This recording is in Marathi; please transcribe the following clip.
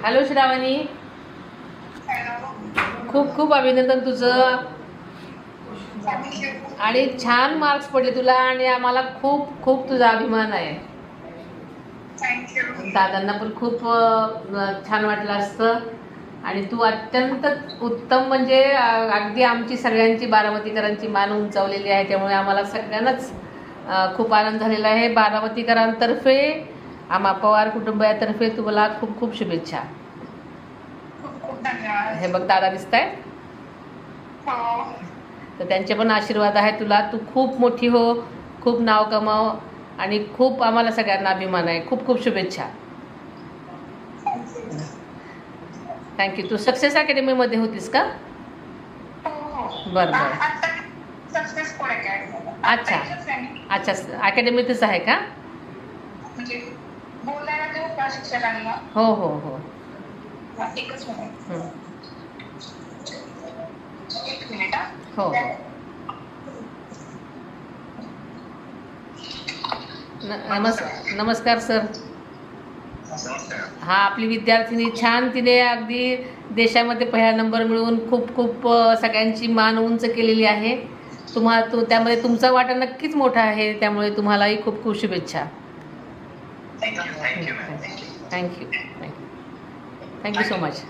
हॅलो श्रावणी, खूप खूप अभिनंदन तुझं. आणि छान मार्क्स पडले तुला आणि आम्हाला खूप खूप तुझा अभिमान आहे. दादांना पण खूप छान वाटलं असतं. आणि तू अत्यंत उत्तम, म्हणजे अगदी आमची सगळ्यांची बारामतीकरांची मान उंचावलेली आहे. त्यामुळे आम्हाला सगळ्यांनाच खूप आनंद झालेला आहे. बारामतीकरांतर्फे, आम्हा पवार कुटुंबातर्फे तुम्हाला खूप खूप शुभेच्छा. हे बघ दादा दिसत आहेत, तर त्यांचे पण आशीर्वाद आहे तुला. तू खूप मोठी हो, खूप नाव कमाव आणि खूप आम्हाला सगळ्यांना अभिमान आहे. खूप खूप शुभेच्छा. थँक्यू. तू सक्सेस अकॅडमीमध्ये होतीस का? बरं बरं. अच्छा अच्छा, अकॅडमीतच आहे का? हो हो हो. हो हो. नमस्कार सर. हा, आपली विद्यार्थिनी छान, तिने अगदी देशामध्ये पहिला नंबर मिळवून खूप खूप सगळ्यांची मान उंच केलेली आहे. त्यामध्ये तुमचा वाटा नक्कीच मोठा आहे. त्यामुळे तुम्हालाही खूप खूप शुभेच्छा. Thank you thank you thank you so much.